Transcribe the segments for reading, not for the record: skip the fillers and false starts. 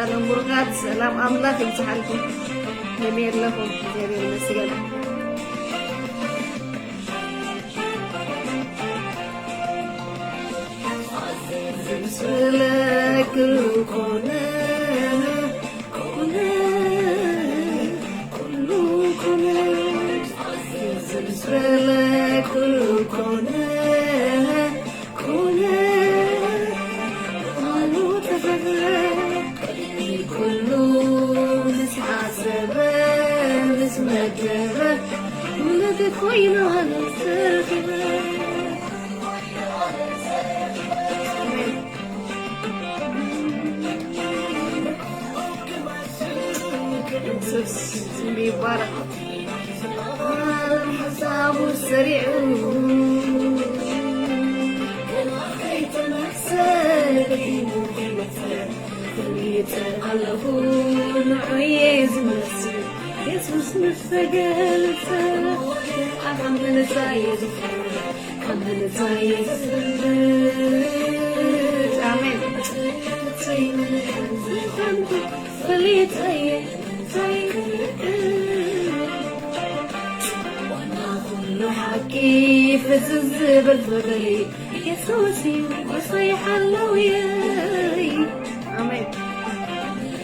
زعلان برقات سلام أملاك يمسحلكم جميل لكم جميل مسجد لك كنا مبارك الحساب السريع كيف نحسد يتغلبون عيز مسير يسوس مستقلت الحمد لله الحمد لله آمين فليتأيد حكي فزز بالفضلي يسوسي وصيح اللوياي آمين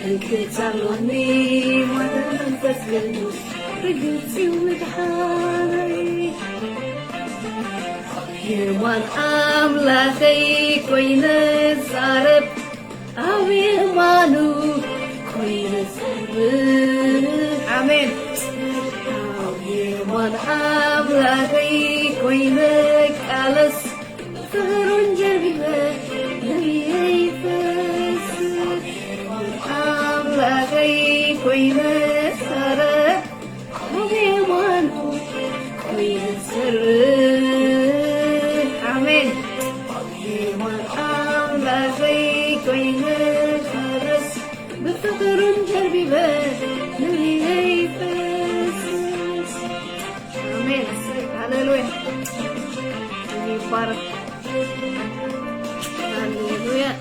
انكتالوني وانا منفسكن رقلتي ومدحاني يوان أملاخي كوين الزارب أو يمانو كوين الزارب آمين يوان أملاخي كوينك ألس فهرون جربك نبيي فاس أملاخي كوينك سارب أو يمانو كوين الزارب آمين يوان أملاخي كوينك ألس بفهرون جربك نبيي فاس آمين هللويا يبارك هللويا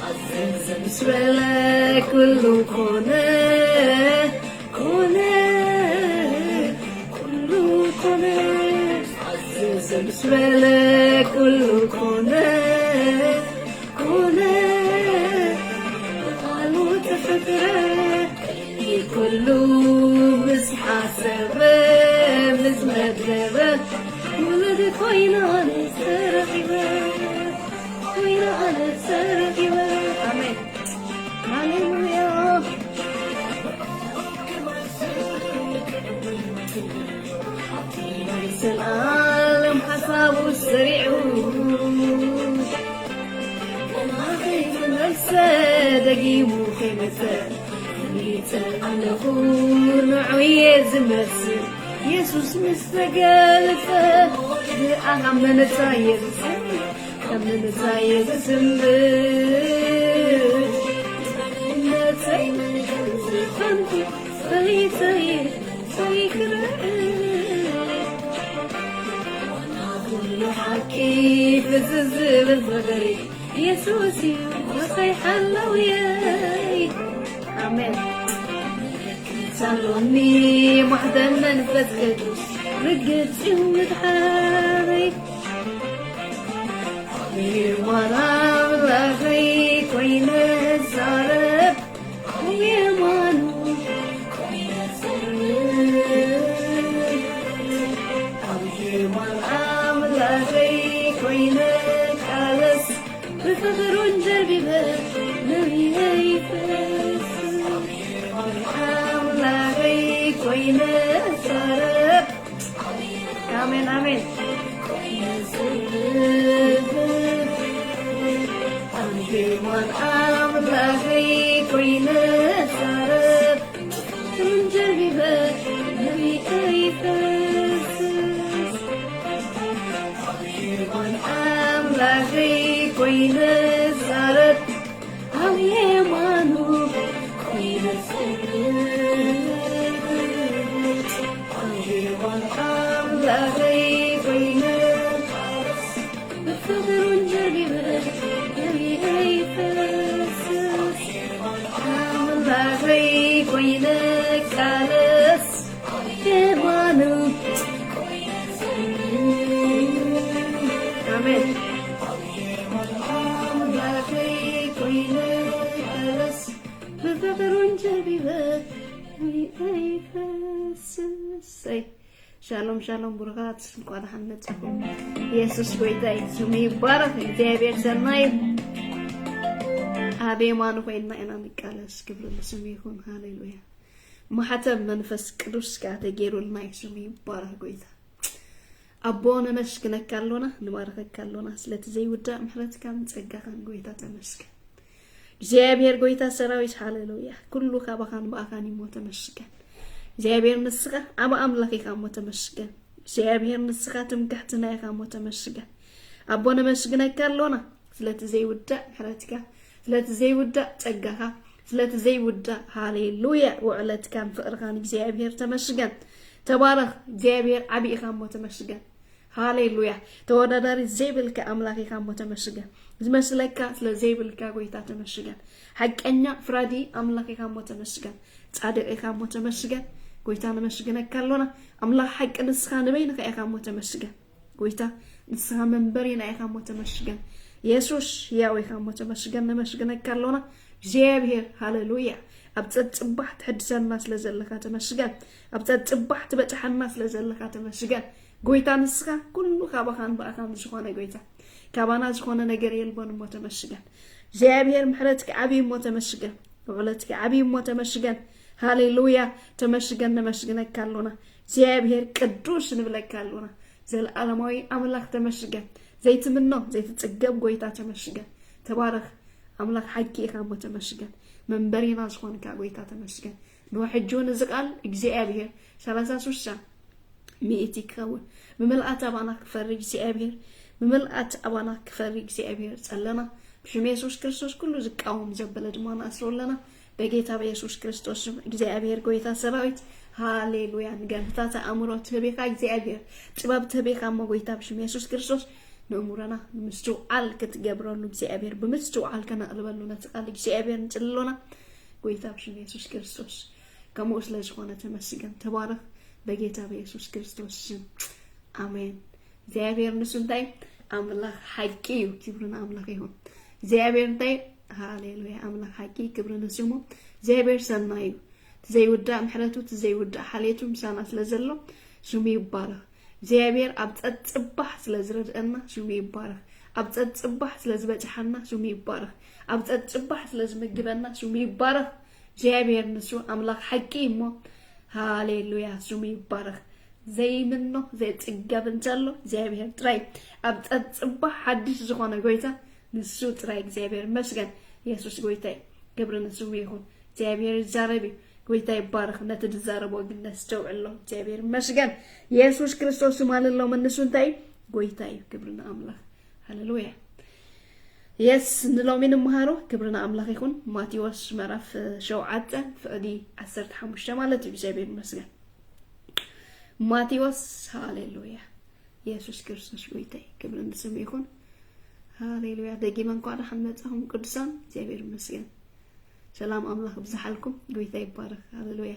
عزيز لك كل قناة كل قناة عزيز لك كل قناة قالوا تفكرك كله بس حاسبة بس مدربة ولدك وين على سرقبة وين على سرقبة آمين هاليلويا ليس العالم حسابه السريع ما خيف نفسه دقيمه خيمته يتغلبون عيز مسير يسوس مستقلفه أهم من تايز من تايز سمبر نتايز فانتي فليتايز فيكره كل حكي فزز بالفقري يسوسي وصيح اللوياي آمين صلوني محدا منفس قدوس رقتي ومدحاني ورا ملاخي كوين الزارب ويمانو كوين الزارب ورا ملاخي كوين الكالس بفخر جربي نبيي فاس كوين الزارب آمين آمين أمجيوان أملاخي كوين الزارب من جربك نبيي فاس أمجيوان أملاخي كوين الزارب أو يمانو كوين الزارب أملاخي كوين الزارب بفضل جربك ኮይነክ ቃልስ የማኑ አሜን አምላኬ ኮይነክ ቃልስ በፍቅሩን ጀቢበ ይፈስሰይ ሻሎም ሻሎም ቡርኻት እንኳን ሐመጽኩም ኢየሱስ ጎይታይ ስሙ ይባረክ እግዚአብሔር ሰናይ አቤማን ኮይና እና ንቃለስ ክብር ለስሙ ይሁን ሃሌሉያ ማህተም መንፈስ ቅዱስ ጋር ተገሩልና ስሙ ይባረክ ጎይታ አቦነ መስግነካለና ንባረከካለና ስለተዘይ ውዳ ምሕረት ካም ጸጋኻን ጎይታ ተመስገን እግዚአብሔር ጎይታ ሰራዊት ሃሌሉያ ኩሉ ካባኻን ባኻን ይሞተ መስገን እግዚአብሔር ንስኻ አባ አምላክ ካሞተ መስገን እግዚአብሔር ንስኻ ትምክሕትና ካሞተ መስገን አቦነ መስግነካለና ስለተዘይ ውዳ ምሕረት ካ ስለተዘይ ውዳ ጸጋኻ ስለተዘይ ውዳ ሃሌሉያ ወዕለት ካም ፍቅርኻን እግዚአብሔር ተመስገን ተባረክ እግዚአብሔር አቢኻ ሞተ መስገን ሃሌሉያ ተወዳዳሪ ዘይብልካ አምላክ ካሞተ መስገን ዝመስለካ ስለዘይብልካ ጎይታ ተመስገን ሐቀኛ ፍራዲ አምላክ ካሞተ መስገን ጻድቅ ካሞተ መስገን ጎይታ ነመስገነካለና አምላክ ሐቅ ንስኻ ንበይንካ ካሞተ መስገን ጎይታ ንስኻ መንበሪና ካሞተ መስገን ኢየሱስ ያው ካሞተ መስገን ነመስገነካለና እግዚአብሔር ሃሌሉያ አብጸጽባህ ተሐድሰና ስለዘለካ ተመስገን አብጸጽባህ ተበጽሐና ስለዘለካ ተመስገን ጎይታ ንስኻ ኩሉ ካባኻን ባኻን ዝኾነ ጎይታ ካባና ዝኾነ ነገር የልቦን ሞተ መስገን እግዚአብሔር ምሕረትክ ዓቢ ሞተ መስገን ወዕለትክ ዓቢ ሞተ መስገን ሃሌሉያ ተመስገን ነመስገነካለና እግዚአብሔር ቅዱስ ንብለካለና ዘለዓለማዊ አምላክ ተመስገን ዘይትምኖ ዘይትጽገብ ጎይታ ተመስገን ተባረክ አምላክ ሐቂ ካሞተ መስገን መንበሪና ዝኾንካ ጎይታ ተመስገን ንወሕጁን ዝቃል እግዚአብሔር 33 ሚእቲ ከውን በመልአት አባና ክፈሪ እግዚአብሔር በመልአት አባና ክፈሪ እግዚአብሔር ጸለና በስመ ኢየሱስ ክርስቶስ ኩሉ ዝቃወም ዘበለ ድማና አስሮለና በጌታ በኢየሱስ ክርስቶስ እግዚአብሔር ጎይታ ሰራዊት ሃሌሉያ ንገንታ አእምሮት በካ እግዚአብሔር ጥበብ ተበካ ጎይታ በስመ ኢየሱስ ክርስቶስ ነሙራና ምስቱ አልከት ገብረሉ እግዚአብሔር በምስቱ አልከና አልበሉ ነጥቃል እግዚአብሔር እንጭልሎና ጎይታ በስመ ኢየሱስ ክርስቶስ ከሞስ ለዝሆነ ተመስገን ተባረክ በጌታ በኢየሱስ ክርስቶስ አሜን እግዚአብሔር ንሱንታይ አምላክ ሐቂ ክብርና አምላክ ይሁን እግዚአብሔር ታይ ሃሌሉያ አምላክ ሐቂ ክብርና ስሙ እግዚአብሔር ሰናዩ ዘይውዳ ምሕረቱ ዘይውዳ ሓሌቱ ምሳና ስለዘሎ ስሙ ይባረክ እግዚአብሔር አብጸጽባህ ስለዝረድአና ስሙ ይባረክ አብጸጽባህ ስለዝበጽሐና ስሙ ይባረክ አብጸጽባህ ስለዝመግበና ስሙ ይባረክ እግዚአብሔር ንሱ አምላክ ሐቂ ሞ ሃሌሉያ ስሙ ይባረክ ዘይምኖ ዘይጽገብ እንተሎ እግዚአብሔር ጥራይ አብጸጽባህ ሐዲስ ዝኾነ ጎይታ ንሱ ጥራይ እግዚአብሔር መስገን ኢየሱስ ጎይታይ ክብርና ስሙ ይሁን እግዚአብሔር ይዛረብ ጎይታ ይባረክ ነተደዛረቦ ግነስ ተውዕሎ እግዚአብሔር መስገን ኢየሱስ ክርስቶስ ማለለው መንሱንታይ ጎይታይ ክብርና አምላክ ሃሌሉያ የስ ንሎሚን መሃሮ ክብርና አምላክ ይሁን ማቴዎስ ምዕራፍ 7 ፍቅዲ 15 ማለት እግዚአብሔር መስገን ማቴዎስ ሃሌሉያ ኢየሱስ ክርስቶስ ጎይታይ ክብርና ስሙ ይሁን ሃሌሉያ ደጊመ እንኳን ሐመጻሁም ቅዱሳን እግዚአብሔር መስገን ሰላም አምላክ ብዛሐልኩም ጎይታ ይባረክ ሃሌሉያ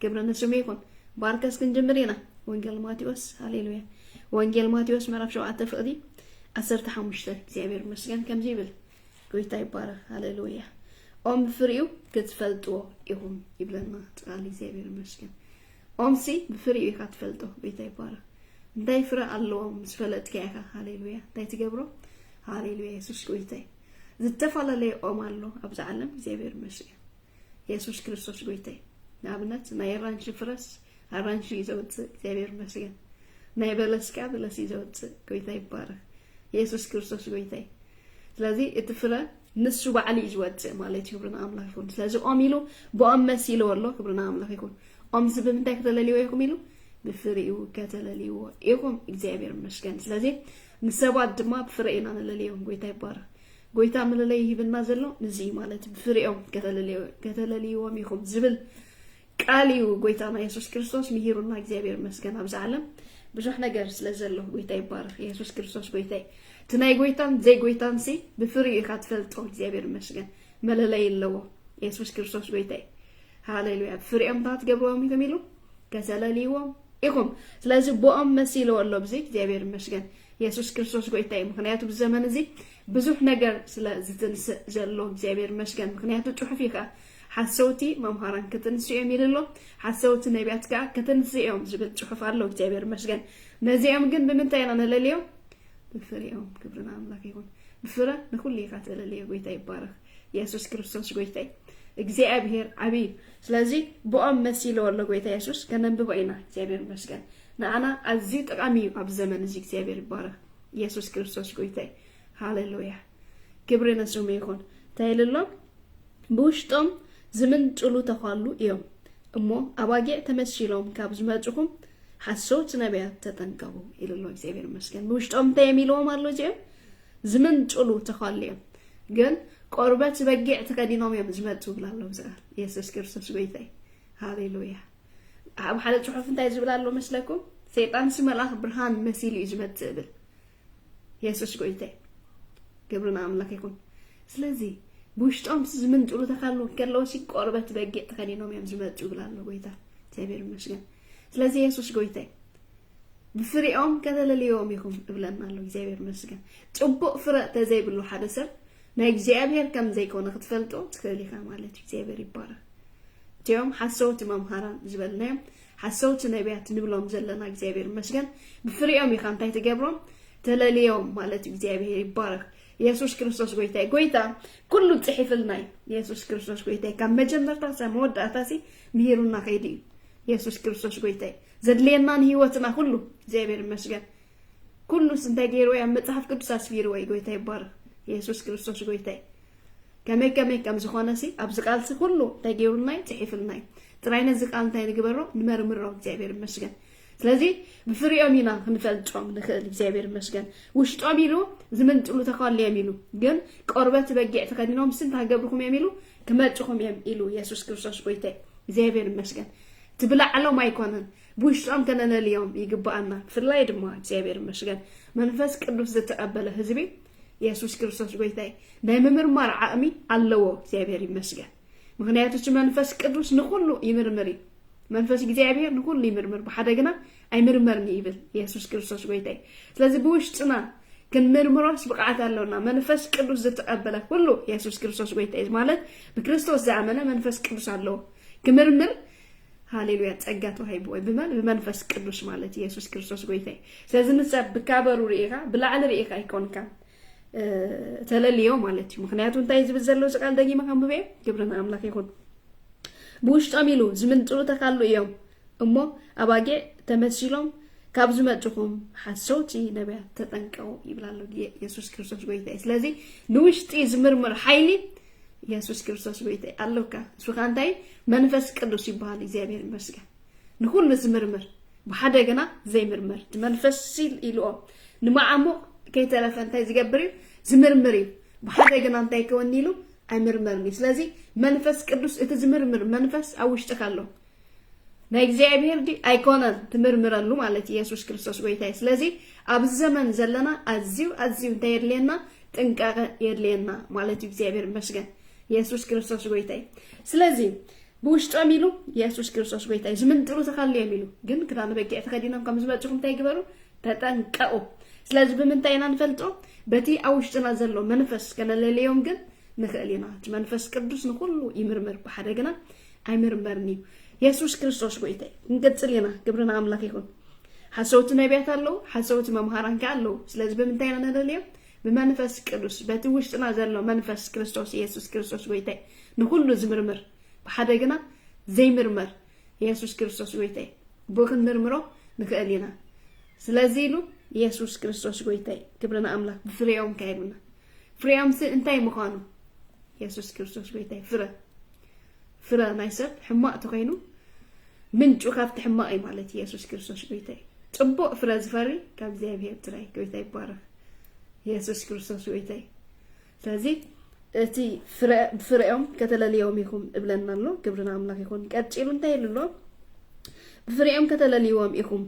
ክብርና ስሙ ይሁን ባርከስ ክንጀምሪና ወንጌል ማቴዎስ ሃሌሉያ ወንጌል ማቴዎስ ምዕራፍ 7 ፍቅዲ 15 እግዚአብሔር መስገን ከምዚ ይብል ጎይታ ይባረክ ሃሌሉያ ኦም ፍሪው ክትፈልጥዎ ይሁን ይብለና ቃል እግዚአብሔር መስገን ኦምሲ በፍሪው ክትፈልጦ ጎይታ ይባረክ እንታይ ፍረ አለው መስፈለጥ ከያካ ሃሌሉያ እንታይ ትገብሮ ሃሌሉያ ኢየሱስ ጎይታይ ዝተፋላለየ ኦም አሎ አብዛ ዓለም እግዚአብሔር መስገን ኢየሱስ ክርስቶስ ጎይታይ ናብነት ናይ ራንቺ ፍረስ አራንቺ ይዘውት እግዚአብሔር መስገን ናይ በለስካ በለስ ይዘውት ጎይታ ይባረክ ኢየሱስ ክርስቶስ ጎይታይ ስለዚህ እትፍረ ንሱ በዓሊ ይወጥ ማለት ይብርና አምላክ ይሁን ስለዚህ ኦም ይሉ በኦም መሲሎ ወሎ ክብርና አምላክ ይሁን ኦም ዝብም እንታይ ከተለሊው ይሁን ይሉ በፍሬው ከተለሊው ይሁን እግዚአብሔር መስገን ስለዚህ ንሰባት ድማ ፍሬና ለለሊው ጎይታ ይባረክ ጎይታ ምለለይ ይብና ዘሎ እዚ ማለት በፍሬው ከተለሊው ይሁን ዝብል ቃሊው ጎይታና ኢየሱስ ክርስቶስ ምሂሩና እግዚአብሔር መስገን አብዛ ዓለም ብዙሕ ነገር ስለዘሎ ጎይታ ይባረክ ኢየሱስ ክርስቶስ ጎይታይ ትናይ ጎይታን ዘይ ጎይታን ሲ በፍሬው ካትፈልጦ እግዚአብሔር መስገን መለለይ የለዎ ኢየሱስ ክርስቶስ ጎይታይ ሃሌሉያ ፍሬኦም ታት ገብሮም ይከሚሉ ከሰለሊዎም ይኹም ስለዚህ ቦኦም መሲለው ኣሎ ብዚ እግዚአብሔር ይመስገን ኢየሱስ ክርስቶስ ጎይታ ምክንያቱ በዘመን እዚ ብዙሕ ነገር ስለ ዝትንስእ ዘሎ እግዚአብሔር ይመስገን ምክንያቱ ጽሑፍ ይካ ሓሰውቲ መምሃራን ክትንስኦም ይልሎ ሓሰውቲ ነቢያት ከዓ ክትንስኦም ዝብል ጽሑፍ ኣሎ እግዚአብሔር ይመስገን ነዚኦም ግን ብምንታይ ኢና ነለልዮም ብፍሬኦም ክብርና አምላክ ይሁን ብፍረ ንኩሉ ይካ ተለልዮ ጎይታ ይባረክ ኢየሱስ ክርስቶስ ጎይታ እግዚአብሔር አቢ ስለዚህ ቦኦም መሲለው ኣሎ ጎይታ ኢየሱስ ከነንብቦ ኢና እግዚአብሔር ይመስገን ናአና አዚ ጠቃሚ ኣብ ዘመን እዚ እግዚአብሔር ይባረክ ኢየሱስ ክርስቶስ ጎይታ ሃሌሉያ ክብርና ስሙ ይሁን ታይልሎ ብውሽጦም ዝምንጭሉ ተኻሉ እዮም እሞ አባጌ ተመሲሎም ካብ ዝመጽኹም ሓሶት ነቢያት ተጠንቀቁ ይልሎ እግዚአብሔር ይመስገን ብውሽጦም ተየሚሎም ኣሎ ጀም ዝምንጭሉ ተኻሉ እዮም ግን ቆርበት በጊዕ ተከዲኖም እዮም ዝመጹ ብላሎ ብዛል ኢየሱስ ክርስቶስ ጎይታ ሃሌሉያ ኣብ ሓደ ጽሑፍ እንታይ ዝብላሎ መስለኩም ሰይጣን ስመላኽ ብርሃን መሲሉ ይዝመጽእ ብል ኢየሱስ ጎይታ ግብርና አምላክ ይሁን ስለዚህ ብውሽጦም ዝምንጭሉ ተኻሉ ከለውሲ ቆርበት በጊዕ ተከዲኖም እዮም ዝመጹ ብላሎ ጎይታ እግዚአብሔር ይመስገን ስለዚህ ኢየሱስ ጎይታ ብፍሬኦም ከተለልዮም ይኹም ብለናሎ እግዚአብሔር ይመስገን ጽቡቕ ፍረ ተዘይብሉ ሓደ ሰብ ናይ እግዚአብሔር ከም ዘይኮነ ክትፈልጦ ትክእሊካ ማለት እግዚአብሔር ይባረክ ቲዮም ሓሰውቲ መምሃራን ዝበልናዮም ሓሰውቲ ነቢያት ንብሎም ዘለና እግዚአብሔር ይመስገን ብፍሬኦም ይኻ እንታይ ትገብሮም ተለልዮም ማለት እግዚአብሔር ይባረክ ኢየሱስ ክርስቶስ ጎይታ ጎይታ ኩሉ ጽሒፍልናይ ኢየሱስ ክርስቶስ ጎይታ ካብ መጀመርታ ሳብ መወዳእታሲ ምሂሩና ከይዲ ኢየሱስ ክርስቶስ ጎይታ ዘድልየናን ህይወትና ሁሉ እግዚአብሔር ይመስገን ኩሉ እንታይ ገይሩ ያ መጽሐፍ ቅዱስ አስፊሩ ወይ ጎይታ ይባረክ ኢየሱስ ክርስቶስ ጎይታ ከመይ ከም ዝኾነሲ ኣብዚ ቃልሲ ሁሉ ተገይሩናይ ጽሒፍልናይ ጥራይነ ዝቃል እንታይ ንግበሮ ንመርምሮ እግዚአብሔር ይመስገን ስለዚህ ብፍሬኦም ኢና ክንፈልጦም ንኽእል እግዚአብሔር ይመስገን ውሽጦም ኢሉ ዝምንጭሉ ተኻሉ የሚሉ ግን ቆርበት በጊዕ ተከዲኖም ስንት አገብርኩም የሚሉ ክመጽኹም ኢሉ ኢየሱስ ክርስቶስ ጎይታ እግዚአብሔር ይመስገን ትብላዕሎም አይኮነን ብውሽጦም ከነለልዮም ይግባአና ፍላይ ድማ እግዚአብሔር ይመስገን መንፈስ ቅዱስ ዝተቀበለ ህዝቢ ኢየሱስ ክርስቶስ ጎይታ ናይ ምርማር ዓቕሚ ኣለዎ እግዚአብሔር ይመስገን ምክንያቱ መንፈስ ቅዱስ ንኩሉ ይምርምር መንፈስ እግዚአብሔር ንኩሉ ይምርምር በሓደግና አይምርመርኒ ይብል ኢየሱስ ክርስቶስ ጎይታ ስለዚህ ብውሽጥና ክንምርምሮስ ብቃዓት ኣለውና መንፈስ ቅዱስ ዝተቀበለ ሁሉ ኢየሱስ ክርስቶስ ጎይታ ማለት በክርስቶስ ዘአመነ መንፈስ ቅዱስ ኣለዎ ክምርምር ሃሌሉያ ጸጋቱ ሃይቦ በመንፈስ ቅዱስ ማለት ኢየሱስ ክርስቶስ ጎይታ ስለዚህ ንሰብ ብካበሩ ሪኢካ ብላዕሊ ሪኢካ ይኮንካ ተለልዮ ማለት ምክንያቱ እንታይ ዝብል ዘሎ ቃል ደጊማ ከምበ ግብርና አምላክ ይሁን ብውሽጦም ኢሉ ዝምንጭሉ ተኻሉ እዮም እሞ አባጌ ተመሲሎም ካብ ዝመጽኹም ሓሰውቲ ነቢያት ተጠንቀቁ ይብላሎ ኢየሱስ ክርስቶስ ጎይታ ስለዚህ ንውሽጢ ዝምርምር ኃይሊ ኢየሱስ ክርስቶስ ጎይታ ኣለካ እሱኻ እንታይ መንፈስ ቅዱስ ይባሃል እግዚአብሔር ይመስገን ንኩሉ ዝምርምር በሓደገና ዘይምርምር መንፈስ ሲል ኢልኦ ንማዓሙቕ ከይተረፈ እንታይ ዝገብር ዝምርምር በሓደገና እንታይ ከወኒሉ አይምርመርኒ ስለዚህ መንፈስ ቅዱስ እቲ ዝምርምር መንፈስ አውሽጥካ ኣሎ ናይ እግዚአብሔር ዲ አይኮነን ትምርምረሉ ማለት ኢየሱስ ክርስቶስ ጎይታ ስለዚህ ኣብ ዘመን ዘለና አዚው እንታይ የድልየና ጥንቃቄ የድልየና ማለት እግዚአብሔር ይመስገን ኢየሱስ ክርስቶስ ጎይታ ስለዚህ ብውሽጦም ኢሉ ኢየሱስ ክርስቶስ ጎይታ ዝምንጭሉ ተኻሉ የሚሉ ግን ክዳን በጊዕ ተከዲኖም ከም ዝመጽኹም እንታይ ይግበሩ ተጠንቀቁ ስለዚህ ብምንታይ ኢና ንፈልጦ በቲ አውሽጥና ዘሎ መንፈስ ከነለልዮም ግን ንኽእሊና መንፈስ ቅዱስ ንኩሉ ይምርምር በሓደግና አይምርመርኒ ኢየሱስ ክርስቶስ ጎይታ እንቀጽልና ግብርና አምላክ ይሁን ሓሰውቲ ነቢያት ኣለዉ ሓሰውቲ መምሃራን ኣለዉ ስለዚህ ብምንታይ ኢና ነለልዮም በመንፈስ ቅዱስ በቲ ውሽጥና ዘሎ መንፈስ ክርስቶስ ኢየሱስ ክርስቶስ ጎይታ ንኩሉ ዝምርምር በሓደግና ዘይምርመር ኢየሱስ ክርስቶስ ጎይታ ቦክን ምርምሮ ንኽእሊና ስለዚህ ኢሉ ኢየሱስ ክርስቶስ ጎይታ ግብርና አምላክ ብፍሬኦም ካይዱና ፍሬኦም እንታይ ምዃኑ ኢየሱስ ክርስቶስ ጎይታ ፍረ ናይ ሰብ ሕማቅ ተኮይኑ ምንጩ ካብቲ ሕማቅ ማለት ኢየሱስ ክርስቶስ ጎይታ ጽቡቕ ፍረ ዝፈሪ ካብ እግዚአብሔር ጥራይ ጎይታ ይባረክ ኢየሱስ ክርስቶስ ጎይታ ስለዚህ እቲ ፍሬኦም ከተለልዮም ይኹም እብለናሎ ግብርና አምላክ ይኹን ቀጭሉ እንታይ ይልሎ ብፍሬኦም ከተለልዮም ይኹም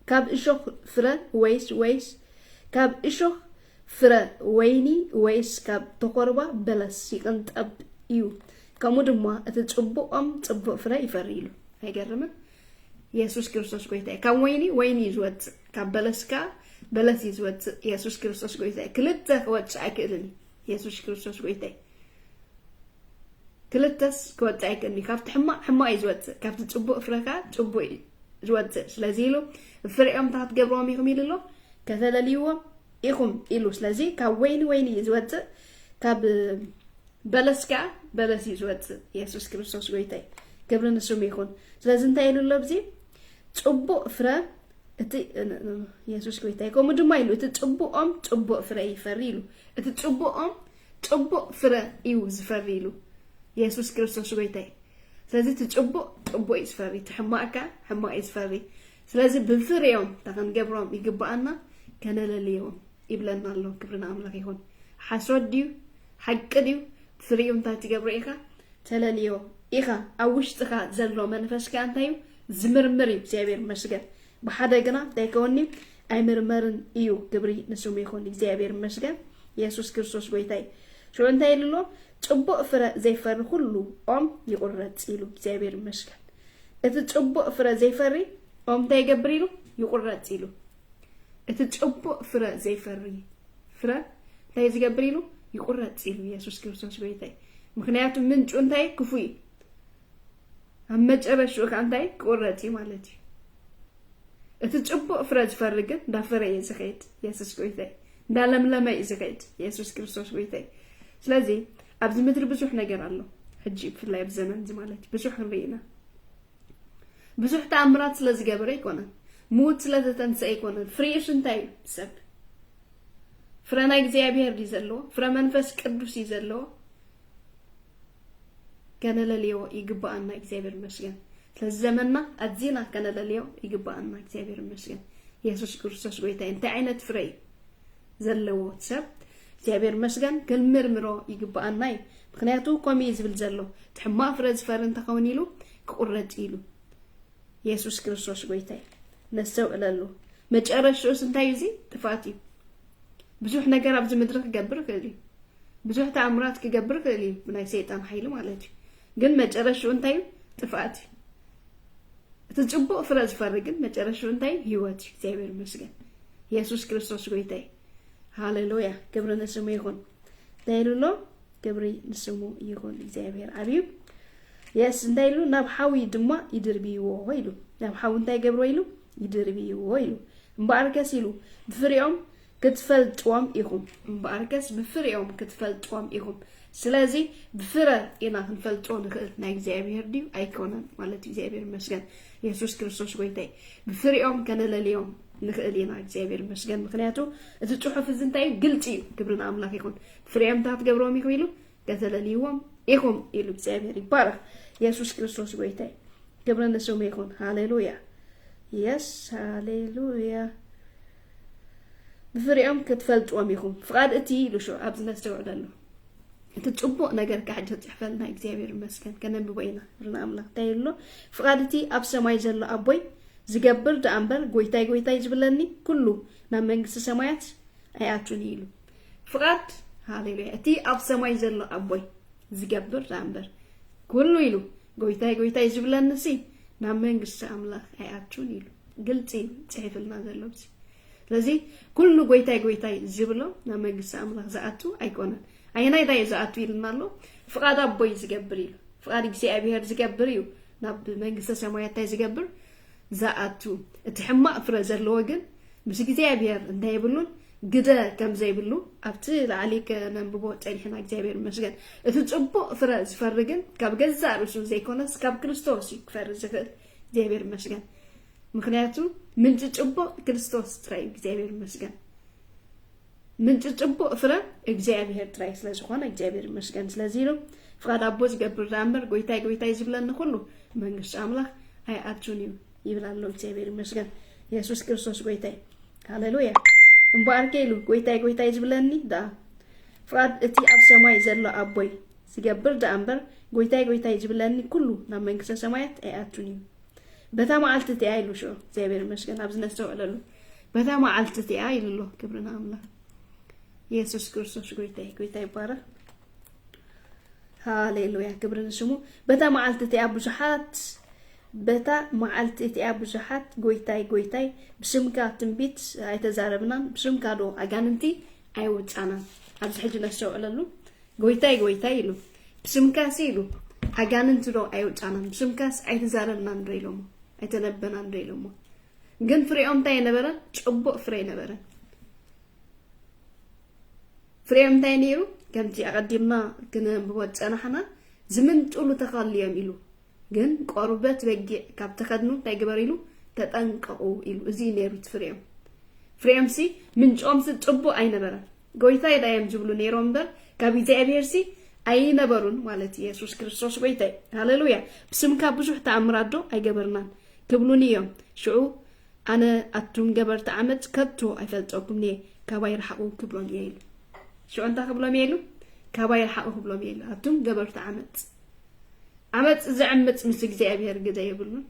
ካብ እሾኽ ፍረ ወይስ ካብ እሾኽ ፍረ ወይኒ ወይስ ካብ ተቆርባ በለስ ይቅንጠብ እዩ كمودما أتتصبقهم تصبق فرا يفريلو هاي جرمه يسوع كريستوس قويته كم ويني يزود كبلسكا بلس يزود يسوع كريستوس قويته كلته واتش أكلني يسوع كريستوس قويته كلتس كوات أكلني كافت حما يزود كافت تصبق فرا تصبق يزود سلازيلو فريقهم تحت جبرهم يخميل له كذا اليوم يخم إلو سلازي كوين يزود كاب بلسكا بلس يزود يسوع كريستوس قويته قبل نسوم يكون لازم تايلو لبزي تصبق فرا اتي يسوع كويته كوم دما يلو تتصبقهم تصبق فرا يفريلو تتصبقهم تصبق فرا يوز فريلو يسوع كريستوس قويته لازم تتصبق يسفري تحماك حما يسفري لازم بفريهم تكن قبرهم يقبأنا كان لليوم يبلنا الله كبرنا أملاك يكون حسود ديو حق ديو فريهم تاتي قبريخا تلاليوم إيخا أوشتخا زلو منفس كانتايو زمرمري بزيابير مسجد بحدا جنا تايكوني أي مرمرن إيو كبري نسوم يكون بزيابير مسجد يسوع كريستوس بيتاي شو أنتاي للو تطبق فرا زي فر كله يقرر تسيلو بزيابير مسجد تطبق فرا زي فري تاي جبريلو يقرر تسيلو تطبق فرا زي فري فرا تاي جبريلو يقرر تسيلو يسوع كريستوس بيتاي مخنياتو من أنتاي كفوي همج أبشو كأنتاي كورتي مالتي تتصبق فرج فرقة دا فرق يزخيت يسوع كويتاي دا لما يزخيت يسوع كريستوس كويتاي سلازي أبز مدر بزوح نجار الله حجيب في الله بزمن زمالتي بزوح رينا بزوح تأمرات سلاز جبر يكون موت سلاز تنسى يكون فريش انتاي سب فرنا يجزيابير يزلو فرا منفس كدوس يزلو كان لليو يقبأنا إكزابير مسجن للزمننا أتزينا كان لليو يقبأنا إكزابير مسجن يسوع كريستوس قويته أنت عينت فري زلوا تسب إكزابير مسجن كل مرمرو يقبأنا مخنياتو كوميز بالزلو تحما فرز فرن تقونيلو كقرد إيلو يسوع كريستوس قويته نسوا إلالو مجرش شو سنتايزي تفاتي بزوح نجار أبز مدرك جبر كذي بزوح تعمرات كجبر كذي من سيطان حيلو مالتي قل مجرشو انتاي تفاتي تتصبق فراز فرقن مجرشو انتاي هيواتي زيبير مسجن يسوع كريستوس قويتاي هاليلويا كبر نسمو يكون دايلو لو كبري نسمو يكون زيبير عبيب يس دايلو نبحاوي دما يدربيو ويلو نبحاو انتاي قبرو ويلو يدربيو ويلو مباركس يلو بفريهم كتفلطوم يكون مباركس بفريهم كتفلطوم يكون سلازي بفرا إنا نفلطون نخلتنا إكزابير ديو أيكونا مالت إكزابير مسجن يسوع كريستوس قويتاي بفريهم كان لليوم نخلينا إكزابير مسجن مخنياتو تتوحو في الزنتاي قلتي كبرنا أملاك يكون فريهم تحت قبرهم يكويلو كذا لليوم يكون إلو إكزابير يبارك يسوع كريستوس قويتاي كبرنا نسوم يكون هاليلويا يس هاليلويا بفريهم كتفلطوم يكون فقاد اتي لشو أبزنا استوعدلو تتصبق نجار كحجة تحفلنا إكزابير مسكن كنا بوينا رنا أملاك تايلو فقادتي أبسا ما يجلو أبوي زجبر دأمبر قويتاي جبلني كله نمنجس سمايات أياتونيلو فقاد هاليلويا أتي أبسا ما يجلو أبوي زجبر دأمبر كله يلو قويتاي جبلني سي نمنجس أملاك أياتونيلو قلتي تحفلنا زلوبسي لذي كله قويتاي جبلو نمنجس أملاك زعتو أيقونا أينا إذا يزعتوا يلنالو فقاد أبوي زجبريلو فقاد إكزابير زجبريو ناب منجس سمايات تاي زجبر زعتو تحمق فرزر لوجن بس إكزابير انتهي يبلون قدا كم زي بلو أبتل عليك ننببو تاريخنا إكزابير مسجن تتصبق فرز فرجن كاب جزار وشو زي كونس كاب كريستوس فرز إكزابير مسجن مخنياتو من تتصبق كريستوس تراي إكزابير مسجن من تطبق فرا إكزابير ترايس لازخوان إكزابير مسكن سلازيلو فقاد أبوز قبل رامبر قويتاي زبلان كله منغش أملاك هاي أتشونيو يبلالو إكزابير مسكن يسوع كريستوس قويتاي هاليلويا مباركيلو قويتاي زبلاني دا فقاد اتي أب سماي زلو أبوي سيقبر دامبر قويتاي زبلاني كله نمنغش سمايات هاي أتشونيو بتا ما عالتتي عيلو شو إكزابير مسكن أبزنا استوعللو بتا ما عالتتي عيلو كبرنا أملاك يسوع كريستوس قويتاي بارك ሃሌሉያ ክብር ንስሙ በታ መዓልቲ እቲኣ ብዙሓት በታ መዓልቲ እቲኣ ብዙሓት ጎይታይ ብስምካ ትንቢት ኣይተዛረብናን ብስምካ ዶ ኣጋንንቲ ኣይወፃናን ኣብዚ ሕጂ ነሰውዕለሉ ጎይታይ ኢሉ ብስምካሲ ኢሉ ኣጋንንቲ ዶ ኣይወፃናን ብስምካስ ኣይተዛረብናን ንርኢ ኢሎሞ ኣይተነበናን ንርኢ ኢሎሞ ግን ፍሬኦም እንታይ ነበረ ጽቡቕ ፍሬ ነበረ ፍሬኦም እንታይ ነይሩ ከምቲ ኣቀዲምና ክንብቦ ፀናሕና ዝምንጥሉ ተኻልዮም ኢሉ ግን ቆርበት በጊዕ ካብ ተኸድኑ እንታይ ግበር ኢሉ ተጠንቀቁ ኢሉ እዚ ነይሩ ፍሬኦም ሲ ምንጮም ሲ ጽቡቕ ኣይነበረን ጎይታይ ዳዮም ዝብሉ ነይሮም እምበር ካብ እግዚኣብሔር ሲ ኣይነበሩን ማለት ኢየሱስ ክርስቶስ ጎይታይ ሃሌሉያ ብስምካ ብዙሕ ተኣምራት ዶ ኣይገበርናን ክብሉን እዮም ሽዑ ኣነ ኣቱም ገበርቲ ዓመት ከቶ ኣይፈልጠኩም እየ ካባይ ረሓቑ ክብሎም እየ ኢሉ ሽዑ እንታይ ክብሎም እየ ኢሉ ካባይ ረሓቑ ክብሎም እየ ኢሉ ኣቱም ገበርቲ ዓመት ዝዕምፅ ምስ እግዚኣብሔር ግደ የብሉን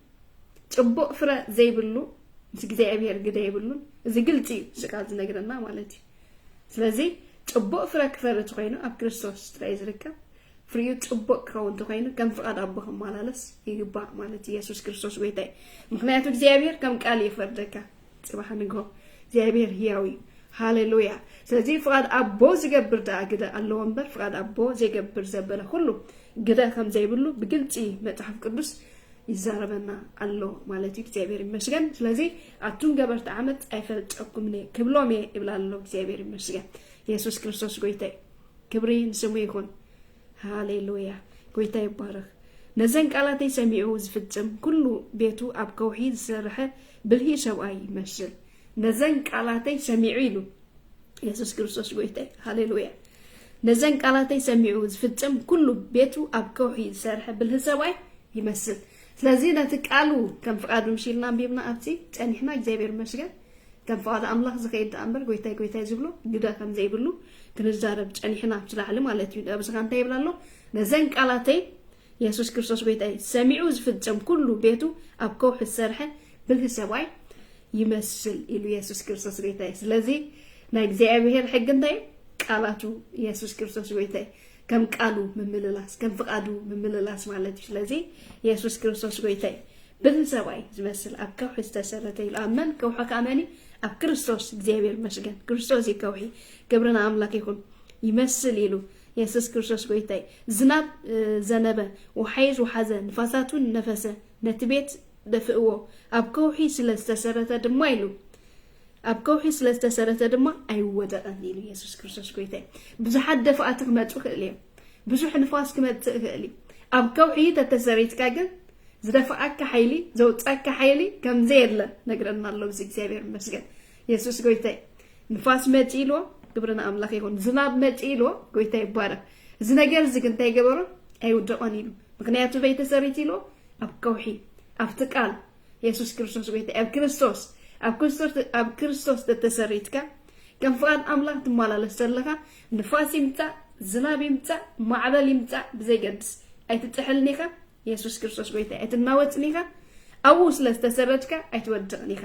ጽቡቕ ፍረ ዘይብሉ ምስ እግዚኣብሔር ግደ የብሉን እዚ ግልፂ ስቃል ዝነግረና ማለት እዩ ስለዚ ጽቡቕ ፍረ ክፈርት ኮይኑ ኣብ ክርስቶስ ጥራይ ዝርከብ ፍሬኡ ጽቡቕ ክኸውን እንተኮይኑ ከም ፍቃድ ኣቦ ክመላለስ ይግባእ ማለት ኢየሱስ ክርስቶስ ጎይታይ ምክንያቱ እግዚኣብሔር ከም ቃል ይፈርደካ ጽባሕ ንግሆ እግዚኣብሔር ህያው እዩ ሃሌሉያ ስለዚ ፍቃድ ኣቦ ዝገብር ዳ ግደ ኣለዎ እምበር ፍቃድ ኣቦ ዘይገብር ዘበለ ኩሉ ግደ ከም ዘይብሉ ብግልፂ መጽሓፍ ቅዱስ ይዛረበና ኣሎ ማለት እዩ እግዚአብሔር ይመስገን ስለዚ ኣቱም ገበርቲ ዓመት ኣይፈልጠኩም እየ ክብሎም እየ ይብላ ኣሎ እግዚአብሔር ይመስገን ኢየሱስ ክርስቶስ ጎይታይ ክብሪ ንስሙ ይኹን ሃሌሉያ ጎይታይ ይባረክ ነዘን ቃላተይ ሰሚዑ ዝፍጽም ኩሉ ቤቱ ኣብ ከውሒ ዝሰርሐ ብልሂ ሰብኣይ ይመስል ነዘን ቃላተይ ሰሚዑ ኢሉ ኢየሱስ ክርስቶስ ጎይታይ ሃሌሉያ ነዘን ቃላተይ ሰሚዑ ዝፍጽም ኩሉ ቤቱ ኣብ ከውሒ ዝሰርሐ ብልሂ ሰብኣይ ይመስል ስለዚ ነቲ ቃሉ ከም ፍቃዱ ምሽልና አንቢብና ኣብቲ ጸኒሕና እግዚአብሔር ይመስገን ከም ፍቃድ ኣምላኽ ዝኸይድ ኣምበር ጎይታይ ዝብሎ ግዳ ከም ዘይብሉ ክንዛረብ ጸኒሕና ብስላዕሊ ማለት እዩ ኣብዝኻ እንታይ ይብላ ኣሎ ነዘን ቃላተይ ኢየሱስ ክርስቶስ ጎይታይ ሰሚዑ ዝፍጽም ኩሉ ቤቱ ኣብ ከውሒ ዝሰርሐ ብልሂ ሰብኣይ ይመስል ኢሉ ኢየሱስ ክርስቶስ ጎይታይ ስለዚ ናይ እግዚአብሔር ሕግ እንታይ ቃላቱ ኢየሱስ ክርስቶስ ጎይታይ ከም ቃሉ ምምልላስ ከም ፍቃዱ ምምልላስ ማለት እዩ ስለዚ ኢየሱስ ክርስቶስ ጎይታይ ብልሂ ሰብኣይ ዝመስል ኣብ ከውሒ ዝተሰረተ ኢሉ ኣመን ከውሒ ከኣመኒ ኣብ ክርስቶስ እግዚአብሔር ይመስገን ክርስቶስ ይከውሒ ክብርና ኣምላክ ይኹን ይመስል ኢሉ ኢየሱስ ክርስቶስ ጎይታይ ዝናብ ዘነበ ወሓይዝ ወሓዘ ንፋሳቱን ነፈሰ ነቲ ቤት ደፍእዎ ኣብ ከውሒ ስለዝተሰረተ ድማ ኢሉ ኣብ ከውሒ ስለዝተሰረተ ድማ ኣይወደቐን ኢሉ ኢየሱስ ክርስቶስ ጎይታይ ብዙሓት ደፋኣት ክመፁ ክእል እዮም ብዙሕ ንፋስ ክመፅእ ክእል እዩ ኣብ ከውሒ ተተሰሪትካ ግን ዝደፋኣካ ሓይሊ ዘውፃካ ሓይሊ ከምዘየለ ነግረና ኣሎ እዚ እግዚአብሔር ይመስገን ኢየሱስ ጎይታይ ንፋስ መፂ ኢልዎ ክብርና ኣምላኽ ይኹን ዝናብ መፂ ኢልዎ ጎይታይ ይባረክ እዚ ነገር እዚ ግን እንታይ ገበሮ ኣይውደቐን ኢሉ ምክንያቱ በይተሰሪት ኢልዎ ኣብ ከውሒ ኣብቲ ቃል ኢየሱስ ክርስቶስ ጎይታይ ኣብ ክርስቶስ ተተሰሪትካ ከም ፍቃድ ኣምላኽ ትመላለስ ዘለካ ንፋስ ይምፃእ ዝናብ ይምፃእ ማዕበል ይምፃእ ብዘይገድስ ኣይትጥሕልን ኢኻ ኢየሱስ ክርስቶስ ጎይታይ ኣይትናወፅን ኢኻ ኣብኡ ስለዝተሰረትካ ኣይትወድቕን ኢኻ